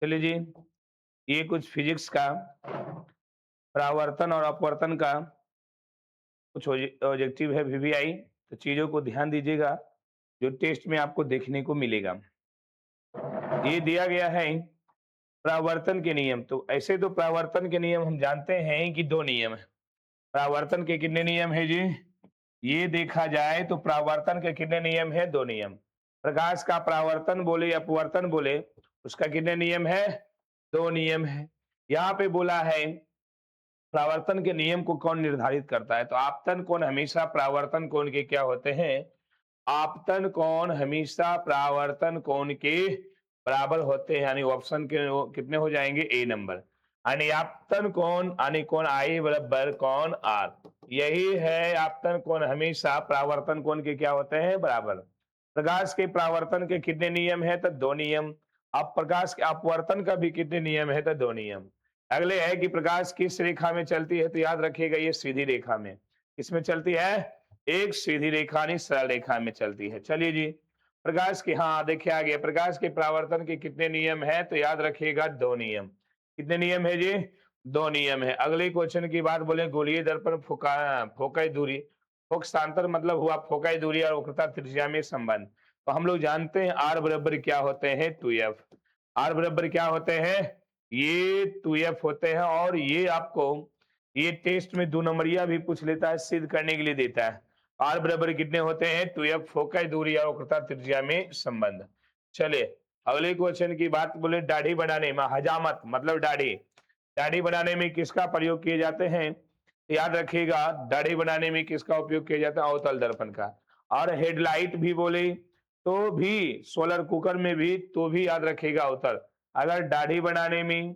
चलिए जी, ये कुछ फिजिक्स का परावर्तन और अपवर्तन का कुछ ऑब्जेक्टिव है वीवीआई। तो चीजों को ध्यान दीजिएगा जो टेस्ट में आपको देखने को मिलेगा। ये दिया गया है परावर्तन के नियम। तो ऐसे तो परावर्तन के नियम हम जानते हैं कि दो नियम है। परावर्तन के कितने नियम है जी? ये देखा जाए तो परावर्तन के कितने नियम है? दो नियम। प्रकाश का परावर्तन बोले या अपवर्तन बोले, उसका कितने नियम है? दो नियम है। यहाँ पे बोला है परावर्तन के नियम को कौन निर्धारित करता है? तो आपतन कोण हमेशा परावर्तन कोण के क्या होते हैं? आपतन कोण हमेशा परावर्तन कोण के बराबर होते हैं। यानी ऑप्शन के कितने हो जाएंगे? ए नंबर। यानी आपतन कोण यानी कोण आई बराबर कोण आर। यही है, आपतन कोण हमेशा परावर्तन कोण के क्या होते हैं? बराबर। प्रकाश के परावर्तन के कितने नियम है? तो दो नियम। अब प्रकाश के अपवर्तन का भी कितने नियम है? तो दो नियम। अगले है कि प्रकाश किस रेखा में चलती है? तो याद रखिएगा ये सीधी रेखा में। किसमें चलती है? एक सीधी रेखा नहीं सरल रेखा में चलती है। चलिए जी, प्रकाश के, हाँ देखिए आ गया, प्रकाश के परावर्तन के कितने नियम है? तो याद रखिएगा दो नियम। कितने नियम है जी? दो नियम है। अगले क्वेश्चन की बात बोले, गोलीय दर्पण फोकाई दूरी, फोकसांतर मतलब हुआ फोकाई दूरी और वक्रता त्रिज्या में संबंध। तो हम लोग जानते हैं आर बराबर क्या होते हैं? 2f। आर बराबर क्या होते हैं? ये 2f होते हैं। और ये आपको ये टेस्ट में दो नंबरिया भी पूछ लेता है, सिद्ध करने के लिए देता है। आर बराबर कितने होते हैं? 2f फोकाई दूरी और वक्रता त्रिज्या में संबंध। चलिए अगले क्वेश्चन की बात बोले, दाढ़ी बनाने में हजामत मतलब दाढ़ी, दाढ़ी बनाने में किसका प्रयोग किए जाते हैं? याद रखिएगा दाढ़ी बनाने में किसका उपयोग किया जाता है? अवतल दर्पण का। और हेडलाइट भी बोले तो भी, सोलर कुकर में भी तो भी याद रखिएगा अवतल। अगर दाढ़ी बनाने में,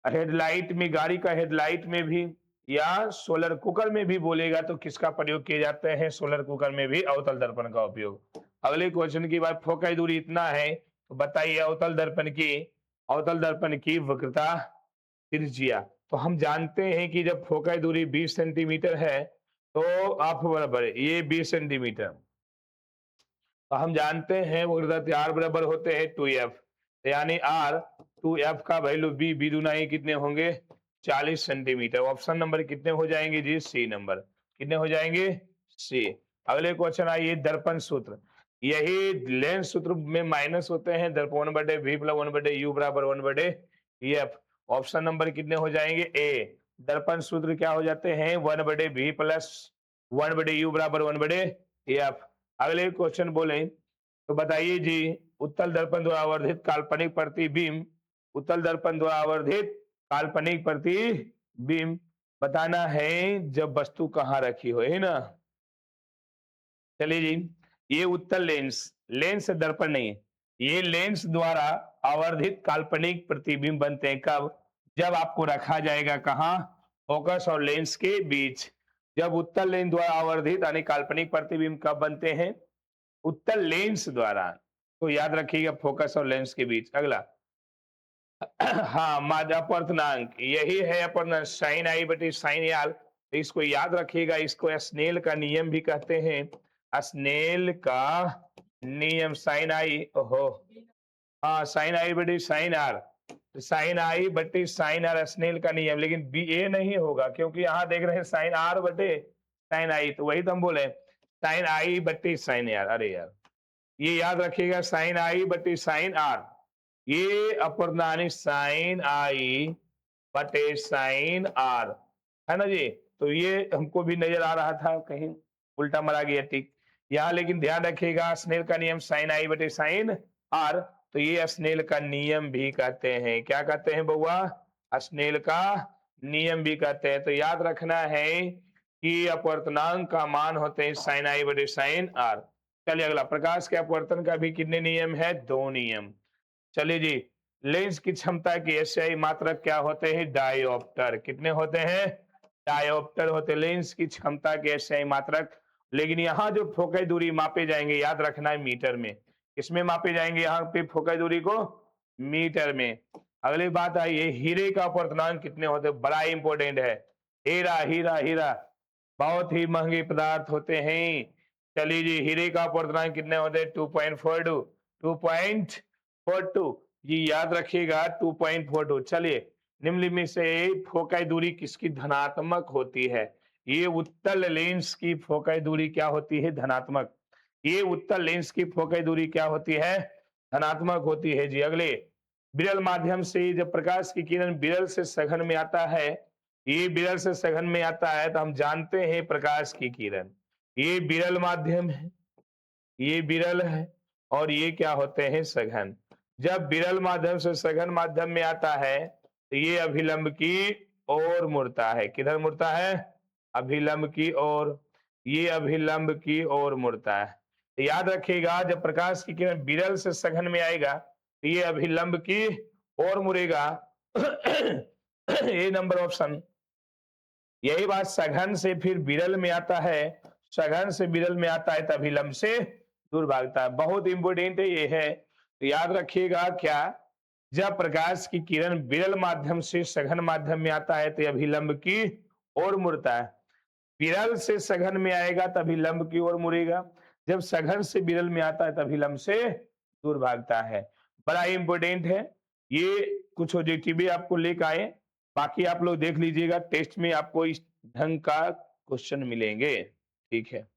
हेडलाइट में, गाड़ी का हेडलाइट में भी या सोलर कुकर में भी बोलेगा तो किसका प्रयोग किए जाते हैं? सोलर कुकर में भी अवतल दर्पण का उपयोग। अगले क्वेश्चन की बात, फोकाई दूरी इतना है तो बताइए अवतल दर्पण की वक्रता त्रिज्या। तो हम जानते हैं कि जब फोकाई दूरी 20 सेंटीमीटर है तो आप बराबर ये 20 सेंटीमीटर, तो हम जानते हैं वक्रता आर बराबर होते हैं 2f। यानी आर 2f का वैल्यू बी दूना ही कितने होंगे? 40 सेंटीमीटर। ऑप्शन नंबर कितने हो जाएंगे जी? सी नंबर। कितने हो जाएंगे? सी। अगले क्वेश्चन आइए, दर्पण सूत्र। यही लेंस सूत्र में माइनस होते हैं, दर्पण 1/v+1/u बराबर 1/f। ऑप्शन नंबर कितने हो जाएंगे? ए। दर्पण सूत्र क्या हो जाते हैं? 1/v+1/u बराबर 1/f। अगले क्वेश्चन बोले तो बताइए जी, उत्तल दर्पण द्वारा आवर्धित काल्पनिक प्रतिबिंब, उत्तल दर्पण द्वारा आवर्धित काल्पनिक प्रतिबिंब बताना है जब वस्तु कहाँ रखी हो, है ना। चलिए जी, ये उत्तल लेंस, लेंस दर्पण नहीं है, ये लेंस द्वारा आवर्धित काल्पनिक प्रतिबिंब बनते हैं कब? जब आपको रखा जाएगा कहाँ? फोकस और लेंस के बीच। जब उत्तल लेंस द्वारा आवर्धित यानी काल्पनिक प्रतिबिंब कब बनते हैं? उत्तल लेंस द्वारा। तो याद रखिएगा फोकस और लेंस के बीच। अगला हाँ, मादा अपवर्तनांक, यही है अपवर्तनांक, साइन आई बटे साइन आर। तो इसको याद रखिएगा, इसको स्नेल का नियम भी कहते हैं। स्नेल का नियम, साइन आई, ओहो, हाँ साइन आई बटे साइन आर, साइन आई बटे साइन आर स्नेल का नियम। लेकिन बी ए नहीं होगा क्योंकि यहाँ देख रहे हैं साइन आर बटे साइन आई, तो वही तो हम बोले साइन आई बटे साइन आर। अरे यार, ये याद रखिएगा साइन आई बटे साइन आर, ये अपवर्तनानी साइन आई बटे साइन आर, है ना जी। तो ये हमको भी नजर आ रहा था कहीं उल्टा मरा गया टिक यहाँ, लेकिन ध्यान रखिएगा स्नेल का नियम साइन आई बटे साइन आर। तो ये स्नेल का नियम भी कहते हैं, क्या कहते हैं बउआ? स्नेल का नियम भी कहते हैं। तो याद रखना है कि अपवर्तनांक का मान होते हैं साइन आई बटे साइन आर। चलिए अगला, प्रकाश के अपवर्तन का भी कितने नियम है? दो नियम। चलिए जी, लेंस की क्षमता की एसआई मात्रक क्या होते हैं? डायोप्टर। कितने होते हैं? डायोप्टर होते लेंस की क्षमता के एसआई मात्रक। लेकिन यहाँ जो फोकस दूरी मापे जाएंगे याद रखना है मीटर में। किसमें मापे जाएंगे यहाँ पे फोकस दूरी को? मीटर में। अगली बात आई है, हीरे का अपवर्तनांक कितने होते हैं? बड़ा इंपॉर्टेंट है। हीरा हीरा हीरा बहुत ही महंगे पदार्थ होते हैं। चलिए जी, हीरे का अपवर्तनांक कितने होते हैं? 2.42, 2.42। ये याद रखिएगा 2.42। चलिए, निम्न में से फोकाई दूरी किसकी धनात्मक होती है? ये उत्तल लेंस की फोकाई दूरी क्या होती है? धनात्मक। ये उत्तल लेंस की फोकाई दूरी क्या होती है? धनात्मक होती है जी। अगले, विरल माध्यम से जब प्रकाश की किरण विरल से सघन में आता है, ये विरल से सघन में आता है तो हम जानते हैं प्रकाश की किरण, ये विरल माध्यम है, ये विरल है, और ये क्या होते हैं? सघन। जब विरल माध्यम से सघन माध्यम में आता है तो ये अभिलंब की ओर मुड़ता है। किधर मुड़ता है? अभिलंब की ओर। ये अभिलंब की ओर मुड़ता है। तो याद रखिएगा, जब प्रकाश की किरण विरल से सघन में आएगा तो ये अभिलंब की ओर मुड़ेगा। ए नंबर ऑप्शन। यही बात सघन से फिर विरल में आता है, सघन से विरल में आता है तो अभिलंब से दूर भागता है। बहुत इंपॉर्टेंट है ये है, तो याद रखिएगा क्या, जब प्रकाश की किरण विरल माध्यम से सघन माध्यम में आता है तो अभिलंब की ओर मुड़ता है। विरल से सघन में आएगा तो अभिलंब की ओर मुड़ेगा, जब सघन से विरल में आता है तो अभिलंब से दूर भागता है। बड़ा इंपॉर्टेंट है ये। कुछ ऑब्जेक्टिव आपको लेकर आए, बाकी आप लोग देख लीजिएगा, टेस्ट में आपको इस ढंग का क्वेश्चन मिलेंगे। ठीक है।